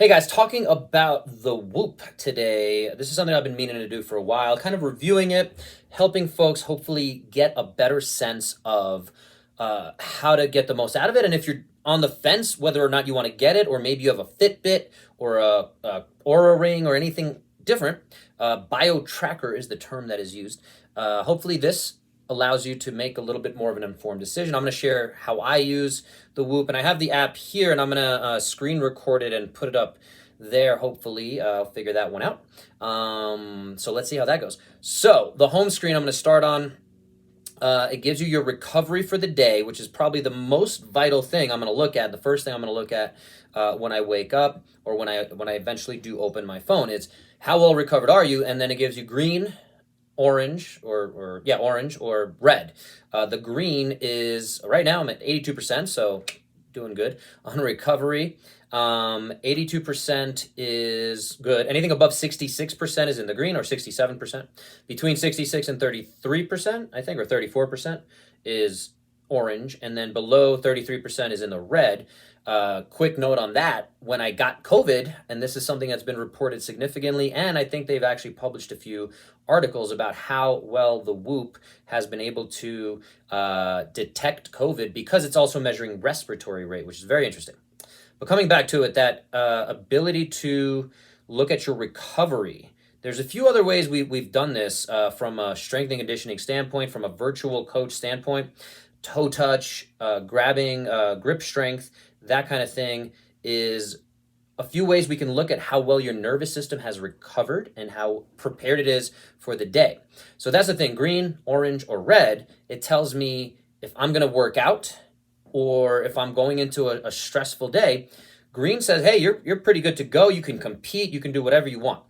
Hey guys, talking about the Whoop today. This is something I've been meaning to do for a while, kind of reviewing it, helping folks hopefully get a better sense of how to get the most out of it. And if you're on the fence, whether or not you want to get it, or maybe you have a Fitbit or a Aura Ring or anything different, Bio Tracker is the term that is used. Hopefully, this allows you to make a little bit more of an informed decision. I'm going to share how I use the Whoop, and I have the app here, and I'm going to screen record it and put it up there. Hopefully, I'll figure that one out. So let's see how that goes. So the home screen I'm going to start on. It gives you your recovery for the day, which is probably the most vital thing I'm going to look at. The first thing I'm going to look at when I wake up or when I eventually do open my phone is how well recovered are you, and then it gives you green, orange, or orange or red. The green is right now I'm at 82%, so doing good on recovery. 82% is good. Anything above 66% is in the green, or 67%. Between 66 and 33%, I think, or 34% is orange, and then below 33% is in the red. Quick note on that, when I got COVID, and this is something that's been reported significantly, and I think they've actually published a few articles about how well the Whoop has been able to detect COVID, because it's also measuring respiratory rate, which is very interesting. But coming back to it, that ability to look at your recovery. There's a few other ways we've done this from a strength and conditioning standpoint, from a virtual coach standpoint, toe touch, grabbing, grip strength, that kind of thing is a few ways we can look at how well your nervous system has recovered and how prepared it is for the day. So that's the thing, green, orange, or red, it tells me if I'm going to work out or if I'm going into a stressful day. Green says, hey, you're pretty good to go. You can compete. You can do whatever you want.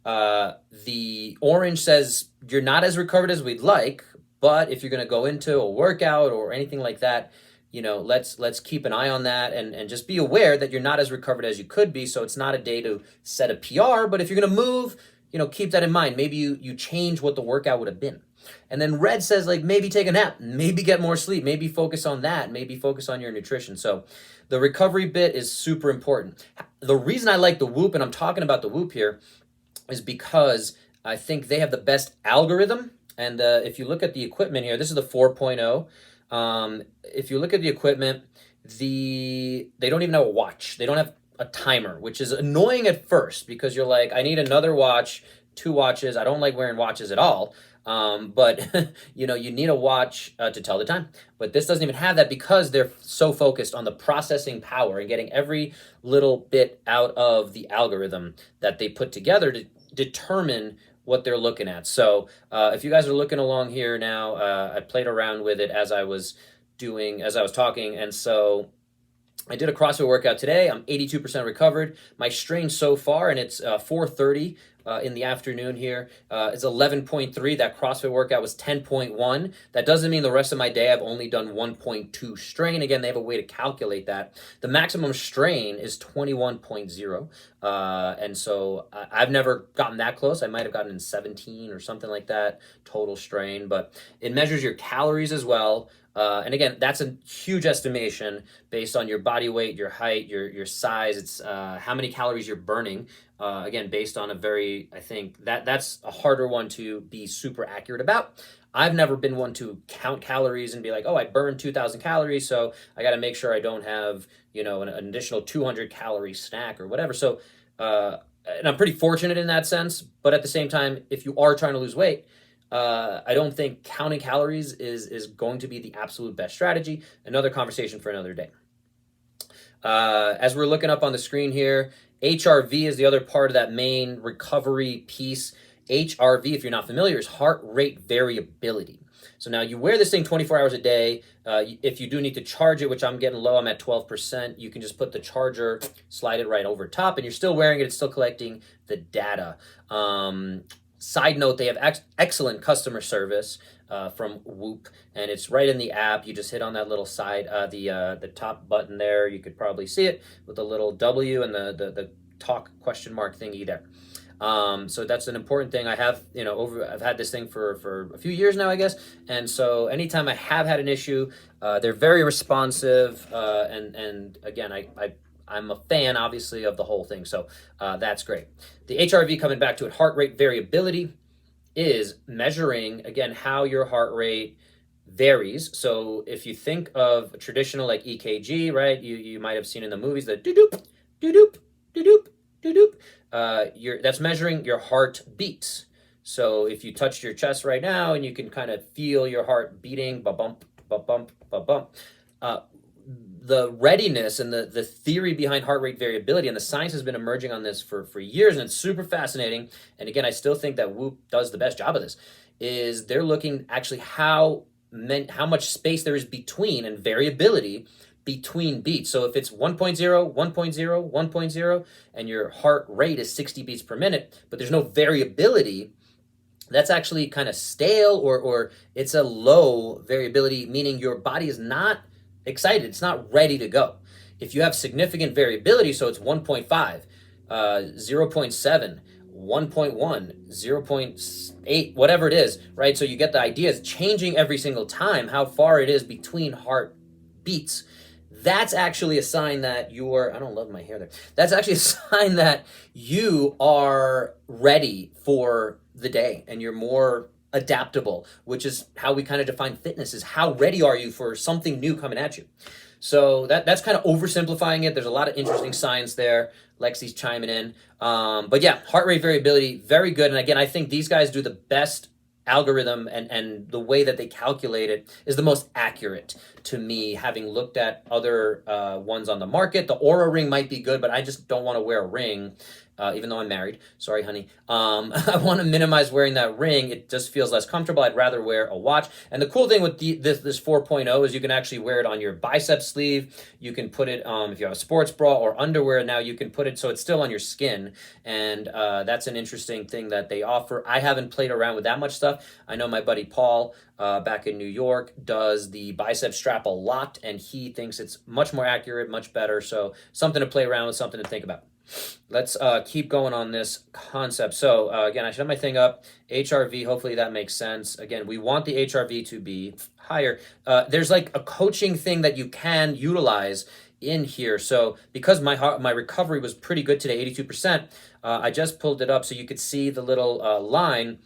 The orange says you're not as recovered as we'd like, but if you're going to go into a workout or anything like that, let's keep an eye on that and just be aware that you're not as recovered as you could be. So it's not a day to set a PR, but if you're going to move, keep that in mind. Maybe you change what the workout would have been. And then red says, like, maybe take a nap, maybe get more sleep, maybe focus on that, maybe focus on your nutrition. So the recovery bit is super important. The reason I like the Whoop, and I'm talking about the Whoop here, is because I think they have the best algorithm. And if you look at the equipment here, this is the 4.0. If you look at the equipment, they don't even have a watch. They don't have a timer, which is annoying at first because you're like, I need another watch, 2 watches. I don't like wearing watches at all. But you need a watch to tell the time. But this doesn't even have that because they're so focused on the processing power and getting every little bit out of the algorithm that they put together to determine what they're looking at. So if you guys are looking along here now, I played around with it as I was talking, and so I did a CrossFit workout today. I'm 82% recovered. My strain so far, and it's 4:30 in the afternoon here, is 11.3. That CrossFit workout was 10.1. That doesn't mean the rest of my day I've only done 1.2 strain. Again, they have a way to calculate that. The maximum strain is 21.0. And so I've never gotten that close. I might have gotten in 17 or something like that, total strain. But it measures your calories as well. And again, that's a huge estimation based on your body weight, your height, your size. It's how many calories you're burning. Again, based on I think that's a harder one to be super accurate about. I've never been one to count calories and be like, oh, I burned 2,000 calories, so I got to make sure I don't have, an additional 200 calorie snack or whatever. So, and I'm pretty fortunate in that sense. But at the same time, if you are trying to lose weight, I don't think counting calories is going to be the absolute best strategy. Another conversation for another day. As we're looking up on the screen here, HRV is the other part of that main recovery piece. HRV, if you're not familiar, is heart rate variability. So now you wear this thing 24 hours a day. If you do need to charge it, which I'm getting low, I'm at 12%, you can just put the charger, slide it right over top, and you're still wearing it. It's still collecting the data. Side note, they have excellent customer service from Whoop, and it's right in the app. You just hit on that little side, the top button there. You could probably see it with the little W and the talk question mark thingy there. So that's an important thing. I've had this thing for a few years now, I guess. And so anytime I have had an issue, they're very responsive. And again, I'm a fan, obviously, of the whole thing. So that's great. The HRV, coming back to it, heart rate variability, is measuring, again, how your heart rate varies. So if you think of a traditional like EKG, right, you might have seen in the movies the doo-doop, doo-doop, doo-doop, doo-doop. That's measuring your heart beats. So if you touched your chest right now and you can kind of feel your heart beating, ba-bump, ba-bump, ba-bump. The readiness and the theory behind heart rate variability, and the science has been emerging on this for years, and it's super fascinating. And again, I still think that Whoop does the best job of this, is they're looking actually how much space there is between and variability between beats. So if it's 1.0, 1.0, 1.0, and your heart rate is 60 beats per minute, but there's no variability, that's actually kind of stale, or it's a low variability, meaning your body is not excited. It's not ready to go. If you have significant variability, so it's 1.5, 0.7, 1.1, 0.8, whatever it is, right? So you get the idea. It's changing every single time how far it is between heart beats. That's actually a sign that I don't love my hair there. That's actually a sign that you are ready for the day and you're more adaptable, which is how we kind of define fitness, is how ready are you for something new coming at you. So that's kind of oversimplifying it. There's a lot of interesting science there. Lexi's chiming in. But yeah, heart rate variability, very good. And again, I think these guys do the best algorithm, and the way that they calculate it is the most accurate to me, having looked at other ones on the market. The Oura Ring might be good, but I just don't want to wear a ring. Even though I'm married. Sorry, honey. I want to minimize wearing that ring. It just feels less comfortable. I'd rather wear a watch. And the cool thing with this 4.0 is you can actually wear it on your bicep sleeve. You can put it, if you have a sports bra or underwear, now you can put it so it's still on your skin. And that's an interesting thing that they offer. I haven't played around with that much stuff. I know my buddy Paul back in New York does the bicep strap a lot, and he thinks it's much more accurate, much better. So something to play around with, something to think about. Let's keep going on this concept. So again, I should have my thing up. HRV, hopefully that makes sense. Again, we want the HRV to be higher. There's like a coaching thing that you can utilize in here. So because my recovery was pretty good today, 82%, I just pulled it up so you could see the little line.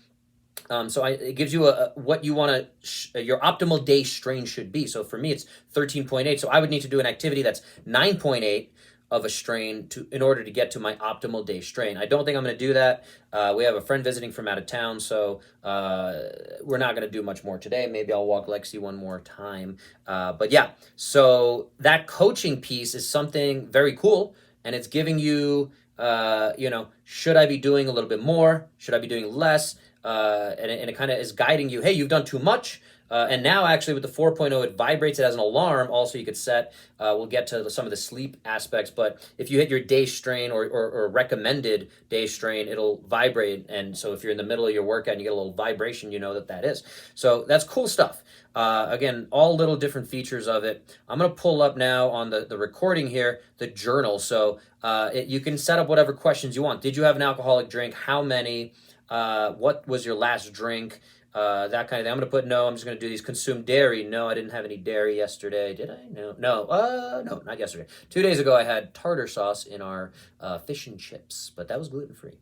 So it gives you what you want to, your optimal day strain should be. So for me, it's 13.8. So I would need to do an activity that's 9.8 of a strain in order to get to my optimal day strain. I don't think I'm going to do that. We have a friend visiting from out of town, so we're not going to do much more today. Maybe I'll walk Lexi one more time. But yeah, so that coaching piece is something very cool, and it's giving you, should I be doing a little bit more? Should I be doing less? And it kind of is guiding you, hey, you've done too much. And now actually with the 4.0, it vibrates it as an alarm. Also, you could set, we'll get to some of the sleep aspects, but if you hit your day strain or recommended day strain, it'll vibrate. And so if you're in the middle of your workout and you get a little vibration, you know that is. So that's cool stuff. Again, all little different features of it. I'm going to pull up now on the recording here, the journal. So you can set up whatever questions you want. Did you have an alcoholic drink? How many? What was your last drink? That kind of thing. I'm going to put no. I'm just going to do these. Consume dairy. No, I didn't have any dairy yesterday. Did I? No. No, not yesterday. 2 days ago, I had tartar sauce in our fish and chips, but that was gluten-free.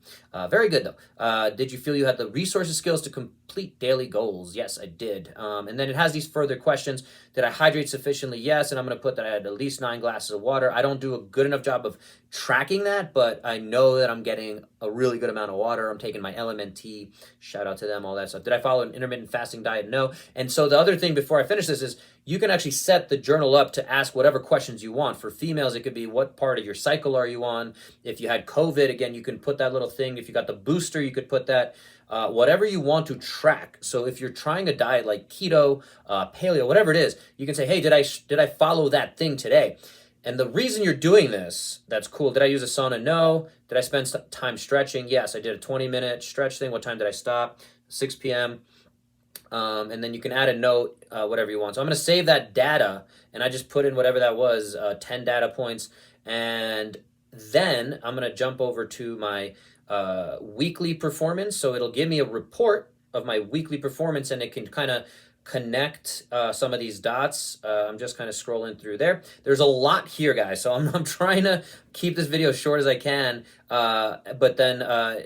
Very good, though. Did you feel you had the resources, skills to complete daily goals? Yes, I did. And then it has these further questions. Did I hydrate sufficiently? Yes. And I'm going to put that I had at least 9 glasses of water. I don't do a good enough job of tracking that, but I know that I'm getting a really good amount of water. I'm taking my LMNT. Shout out to them, all that stuff. Did I follow an intermittent fasting diet? No. And so the other thing before I finish this is you can actually set the journal up to ask whatever questions you want. For females, it could be what part of your cycle are you on? If you had COVID, again, you can put that little thing. If you got the booster, you could put that. Whatever you want to track. So if you're trying a diet like keto, paleo, whatever it is, you can say, hey, did I follow that thing today? And the reason you're doing this, that's cool. Did I use a sauna? No. Did I spend time stretching? Yes, I did a 20-minute stretch thing. What time did I stop? 6 p.m. And then you can add a note, whatever you want. So I'm going to save that data, and I just put in whatever that was, 10 data points. And then I'm going to jump over to my weekly performance. So it'll give me a report of my weekly performance, and it can kind of connect some of these dots. I'm just kind of scrolling through there. There's a lot here, guys, so I'm trying to keep this video as short as I can, but then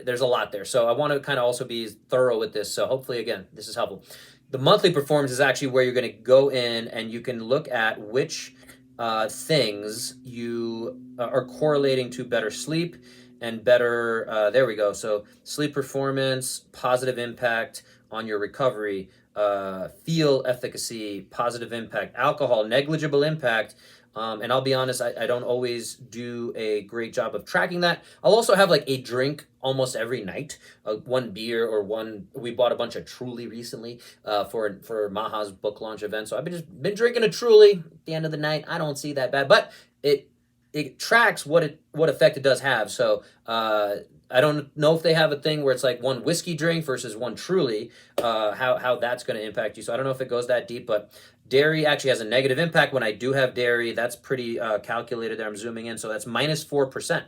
there's a lot there. So I want to kind of also be thorough with this, so hopefully, again, this is helpful. The monthly performance is actually where you're going to go in and you can look at which things you are correlating to better sleep and better, there we go. So sleep performance, positive impact on your recovery, feel efficacy, positive impact, alcohol, negligible impact. And I'll be honest, I don't always do a great job of tracking that. I'll also have like a drink almost every night, one beer or one. We bought a bunch of Truly recently for Maha's book launch event. So I've been drinking a Truly at the end of the night. I don't see that bad, but it tracks what effect it does have. So I don't know if they have a thing where it's like one whiskey drink versus one Truly, how that's going to impact you. So I don't know if it goes that deep, but dairy actually has a negative impact when I do have dairy. That's pretty calculated there. I'm zooming in. So that's -4%.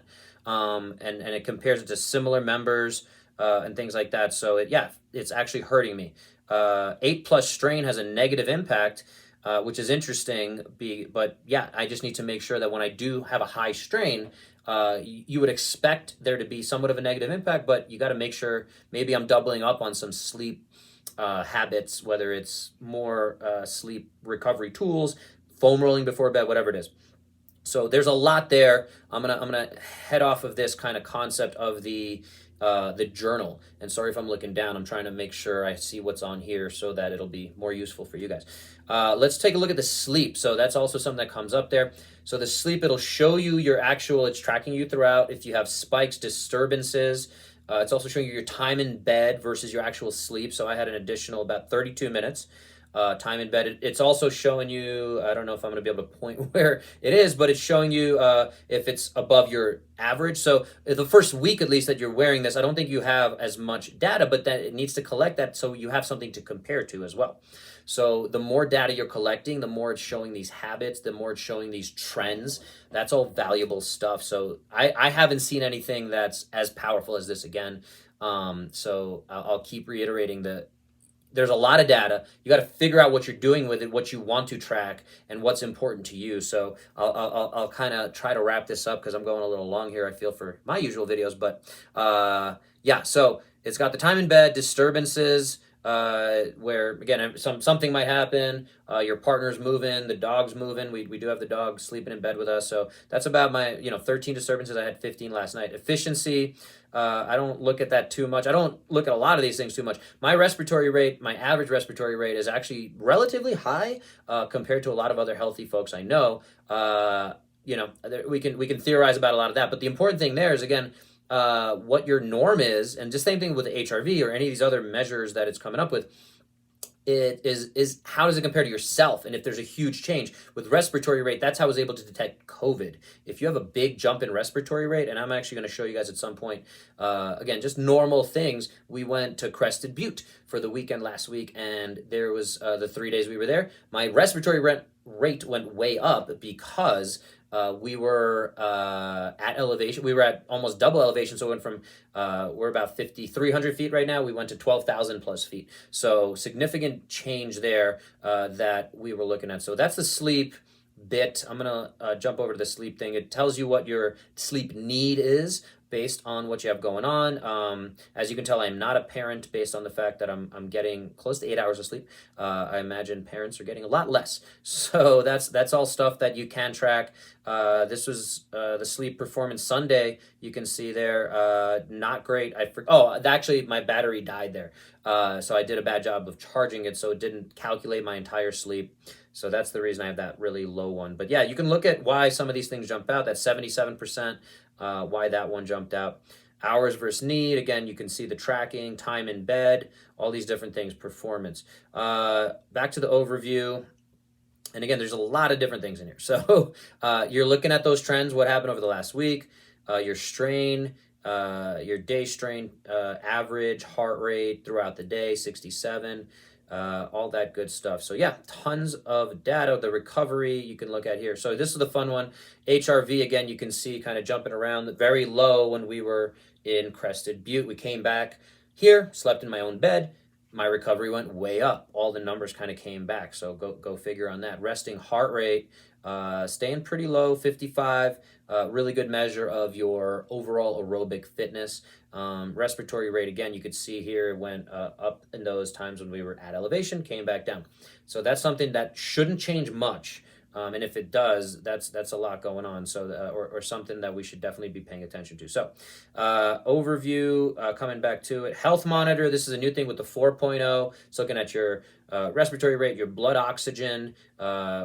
And it compares it to similar members and things like that. So it's actually hurting me. 8+ strain has a negative impact, which is interesting. But yeah, I just need to make sure that when I do have a high strain, you would expect there to be somewhat of a negative impact, but you got to make sure maybe I'm doubling up on some sleep habits, whether it's more sleep recovery tools, foam rolling before bed, whatever it is. So there's a lot there. I'm gonna head off of this kind of concept of the journal. And sorry if I'm looking down. I'm trying to make sure I see what's on here so that it'll be more useful for you guys. Let's take a look at the sleep. So that's also something that comes up there. So the sleep, it'll show you your actual, it's tracking you throughout. If you have spikes, disturbances, it's also showing you your time in bed versus your actual sleep. So I had an additional about 32 minutes time in bed. It's also showing you, I don't know if I'm going to be able to point where it is, but it's showing you if it's above your average. So the first week, at least, that you're wearing this, I don't think you have as much data, but that it needs to collect that so you have something to compare to as well. So the more data you're collecting, the more it's showing these habits, the more it's showing these trends. That's all valuable stuff. So I haven't seen anything that's as powerful as this again. So I'll keep reiterating that there's a lot of data. You got to figure out what you're doing with it, what you want to track, and what's important to you. So I'll kind of try to wrap this up because I'm going a little long here, I feel, for my usual videos. But yeah, so it's got the time in bed, disturbances, where again something might happen, your partner's moving, the dog's moving. We do have the dog sleeping in bed with us, so that's about my 13 disturbances. I had 15 last night. Efficiency, I don't look at that too much. I don't look at a lot of these things too much. My respiratory rate, my average respiratory rate, is actually relatively high compared to a lot of other healthy folks I know. We can theorize about a lot of that, but the important thing there is, again, what your norm is, and just same thing with the HRV or any of these other measures that it's coming up with. It is how does it compare to yourself, and if there's a huge change with respiratory rate, that's how I was able to detect COVID. If you have a big jump in respiratory rate, and I'm actually going to show you guys at some point, again, just normal things. We went to Crested Butte for the weekend last week, and there was the 3 days we were there. My respiratory rate went way up because we were at elevation. We were at almost double elevation. So we went from, we're about 5,300 feet right now. We went to 12,000 plus feet. So significant change there that we were looking at. So that's the sleep bit. I'm going to jump over to the sleep thing. It tells you what your sleep need is based on what you have going on. As you can tell, I'm not a parent based on the fact that I'm getting close to 8 hours of sleep. I imagine parents are getting a lot less. So that's all stuff that you can track. This was the sleep performance Sunday. You can see there, not great. Actually, my battery died there. So I did a bad job of charging it, so it didn't calculate my entire sleep. So that's the reason I have that really low one. But yeah, you can look at why some of these things jump out. That's 77%, why that one jumped out. Hours versus need, again, you can see the tracking, time in bed, all these different things, performance. Back to the overview. And again, there's a lot of different things in here. So you're looking at those trends, what happened over the last week, your strain, your day strain, average heart rate throughout the day, 67, all that good stuff. So yeah, tons of data. The recovery you can look at here. So this is the fun one. HRV, again, you can see kind of jumping around, very low when we were in Crested Butte. We came back here, slept in my own bed. my recovery went way up. All the numbers kind of came back. So go figure on that. Resting heart rate, staying pretty low, 55. Really good measure of your overall aerobic fitness. Respiratory rate, again, you could see here went up in those times when we were at elevation, came back down. So that's something that shouldn't change much. And if it does, that's a lot going on. So, or something that we should definitely be paying attention to. So, overview, coming back to it. Health monitor. This is a new thing with the 4.0. It's looking at your respiratory rate, your blood oxygen,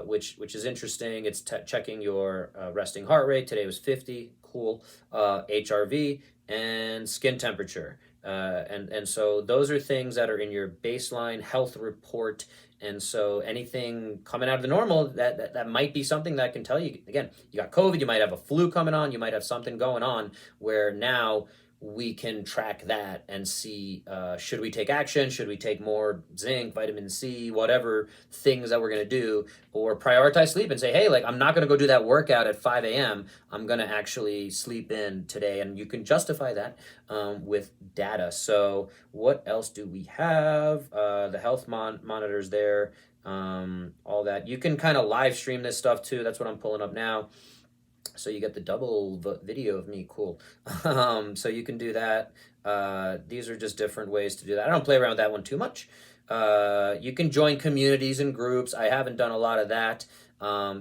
which is interesting. It's checking your resting heart rate. Today was 50. Cool. HRV and skin temperature. And so those are things that are in your baseline health report. And so anything coming out of the normal, that might be something that can tell you, again, you got COVID, you might have a flu coming on, you might have something going on where now we can track that and see, should we take action? Should we take more zinc, vitamin C, whatever things that we're going to do, or prioritize sleep and say, hey, like, I'm not going to go do that workout at 5 a.m. I'm going to actually sleep in today. And you can justify that with data. So what else do we have? The health monitors there, all that. You can kind of live stream this stuff too. That's what I'm pulling up now. So you get the double video of me. Cool. So you can do that. These are just different ways to do that. I don't play around with that one too much. You can join communities and groups. I haven't done a lot of that.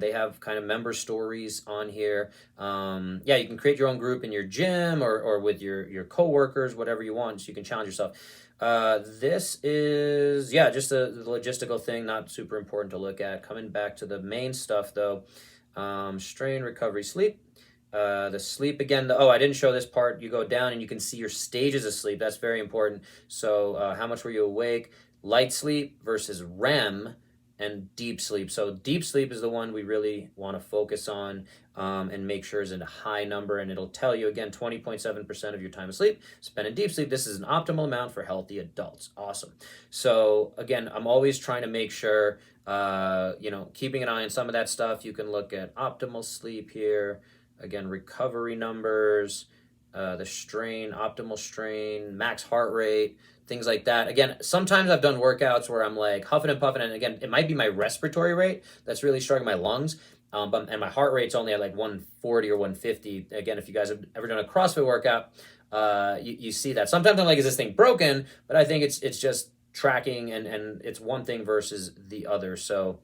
They have kind of member stories on here. Yeah, you can create your own group in your gym or with your coworkers, whatever you want. So you can challenge yourself. This is, yeah, just a logistical thing, not super important to look at. Coming back to the main stuff though. Strain, recovery, sleep. The sleep again, I didn't show this part. You go down and you can see your stages of sleep. That's very important. So how much were you awake? Light sleep versus REM and deep sleep. So deep sleep is the one we really want to focus on and make sure is in a high number. And it'll tell you, again, 20.7% of your time asleep spent in deep sleep. This is an optimal amount for healthy adults. Awesome. So again, I'm always trying to make sure keeping an eye on some of that stuff. You can look at optimal sleep here. Again, recovery numbers, the strain, optimal strain, max heart rate, things like that. Again, sometimes I've done workouts where I'm like huffing and puffing, and again, it might be my respiratory rate that's really struggling my lungs. And my heart rate's only at like 140 or 150. Again, if you guys have ever done a CrossFit workout, you see that. Sometimes I'm like, is this thing broken? But I think it's just tracking and it's one thing versus the other. So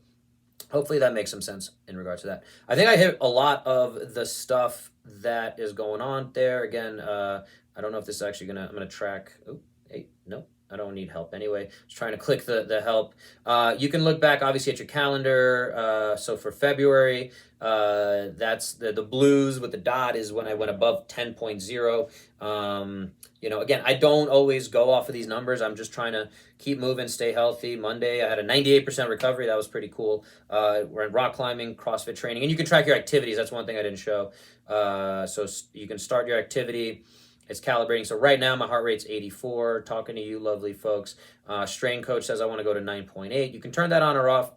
hopefully that makes some sense in regards to that. I think I hit a lot of the stuff that is going on there. Again, I don't know if this is actually I'm gonna track. Oh, hey, no, I don't need help anyway. Just trying to click the help. You can look back obviously at your calendar. So for February, that's the blues with the dot is when I went above 10.0. Again, I don't always go off of these numbers. I'm just trying to keep moving, stay healthy. Monday, I had a 98% recovery. That was pretty cool. We're in rock climbing, CrossFit training, and you can track your activities. That's one thing I didn't show. So you can start your activity. It's calibrating. So right now my heart rate's 84. Talking to you lovely folks. Strain coach says I want to go to 9.8. You can turn that on or off.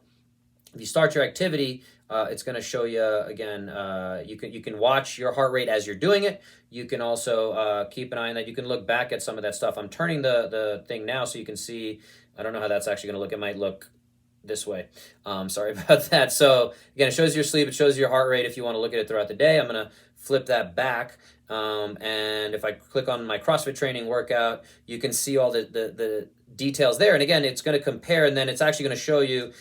If you start your activity, it's going to show you again. You can watch your heart rate as you're doing it. You can also keep an eye on that. You can look back at some of that stuff. I'm turning the thing now so you can see. I don't know how that's actually going to look. It might look this way. Sorry about that. So again, it shows your sleep. It shows your heart rate if you want to look at it throughout the day. I'm going to flip that back. And if I click on my CrossFit training workout, you can see all the details there. And again, it's going to compare, and then it's actually going to show you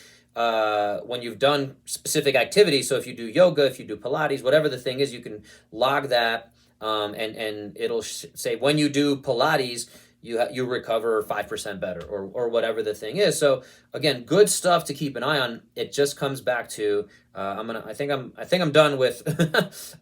when you've done specific activities. So if you do yoga, if you do Pilates, whatever the thing is, you can log that, and it'll say when you do Pilates, you recover 5% better, or whatever the thing is. So again, good stuff to keep an eye on. It just comes back to I think I'm done with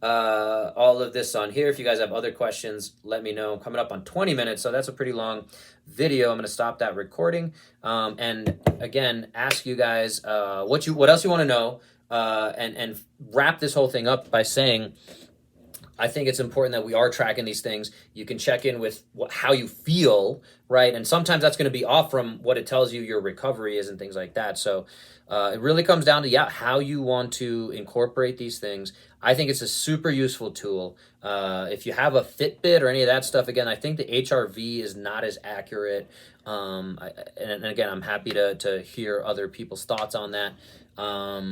all of this on here. If you guys have other questions, let me know. I'm coming up on 20 minutes, so that's a pretty long video. I'm going to stop that recording, and again ask you guys what else you want to know, and wrap this whole thing up by saying, I think it's important that we are tracking these things. You can check in with how you feel, right? And sometimes that's going to be off from what it tells you your recovery is and things like that. So it really comes down to, how you want to incorporate these things. I think it's a super useful tool. If you have a Fitbit or any of that stuff, again, I think the HRV is not as accurate. And again, I'm happy to hear other people's thoughts on that. I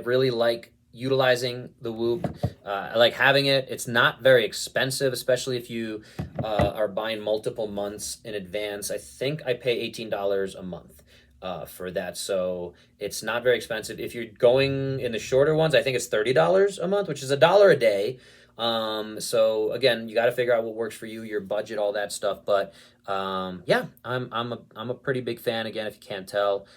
really like utilizing the Whoop. I like having it. It's not very expensive, especially if you are buying multiple months in advance. I think I pay $18 a month for that, so it's not very expensive. If you're going in the shorter ones, I think it's $30 a month, which is $1 a day. So again, you got to figure out what works for you, your budget, all that stuff. But I'm a pretty big fan. Again, if you can't tell,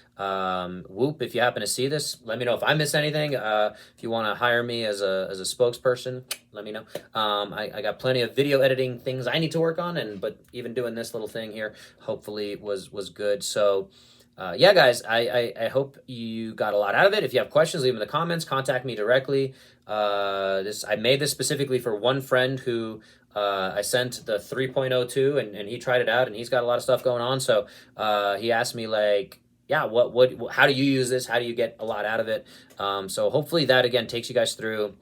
Whoop. If you happen to see this, let me know if I miss anything. If you want to hire me as a spokesperson, let me know. I got plenty of video editing things I need to work on, but even doing this little thing here, hopefully was good. So. Guys, I hope you got a lot out of it. If you have questions, leave them in the comments. Contact me directly. I made this specifically for one friend who I sent the 3.0 to, and he tried it out, and he's got a lot of stuff going on. So he asked me how do you use this? How do you get a lot out of it? So hopefully that again takes you guys through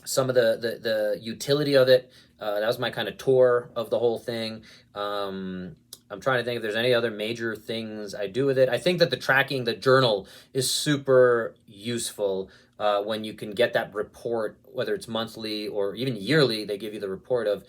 some of the utility of it. That was my kind of tour of the whole thing. I'm trying to think if there's any other major things I do with it. I think that the journal is super useful when you can get that report, whether it's monthly or even yearly. They give you the report of,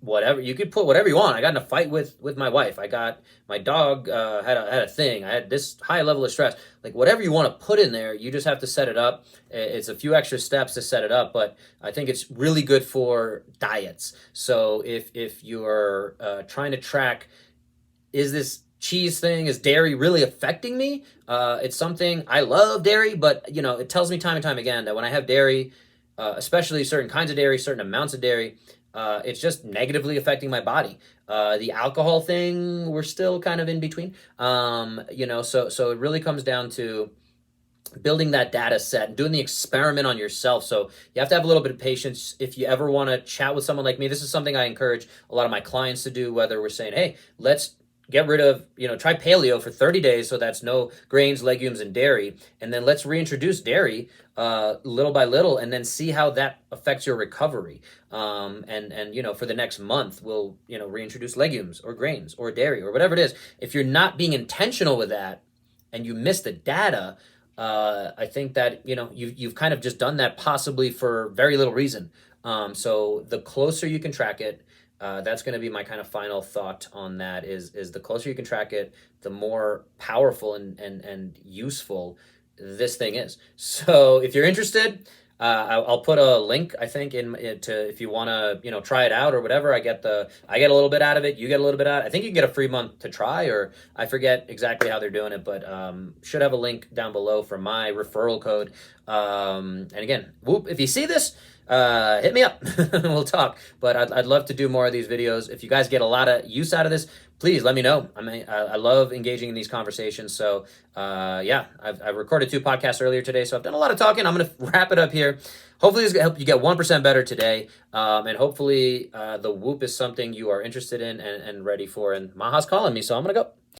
whatever you could put whatever you want. I got in a fight with my wife. I got my dog had a thing. I had this high level of stress. Like whatever you want to put in there, you just have to set it up. It's a few extra steps to set it up, but I think it's really good for diets. So if you're trying to track, is this cheese thing, is dairy really affecting me? It's something I love dairy, but it tells me time and time again that when I have dairy, especially certain kinds of dairy, certain amounts of dairy, it's just negatively affecting my body. The alcohol thing, we're still kind of in between. So it really comes down to building that data set and doing the experiment on yourself. So you have to have a little bit of patience. If you ever want to chat with someone like me, this is something I encourage a lot of my clients to do, whether we're saying, hey, let's get rid of, try paleo for 30 days. So that's no grains, legumes, and dairy. And then let's reintroduce dairy little by little and then see how that affects your recovery. And for the next month, we'll, reintroduce legumes or grains or dairy or whatever it is. If you're not being intentional with that and you miss the data, I think that, you've kind of just done that possibly for very little reason. So the closer you can track it, that's going to be my kind of final thought on that is the closer you can track it, the more powerful and useful this thing is. So if you're interested, I'll put a link, I think, if you want to, try it out or whatever. I get a little bit out of it. You get a little bit out. I think you can get a free month to try, or I forget exactly how they're doing it, but should have a link down below for my referral code. And again, Whoop, if you see this, hit me up. We'll talk. But I'd love to do more of these videos. If you guys get a lot of use out of this, please let me know. I love engaging in these conversations. So I've recorded 2 podcasts earlier today, so I've done a lot of talking. I'm going to wrap it up here. Hopefully this will help you get 1% better today. And hopefully the Whoop is something you are interested in and ready for. And Maha's calling me, so I'm going to go.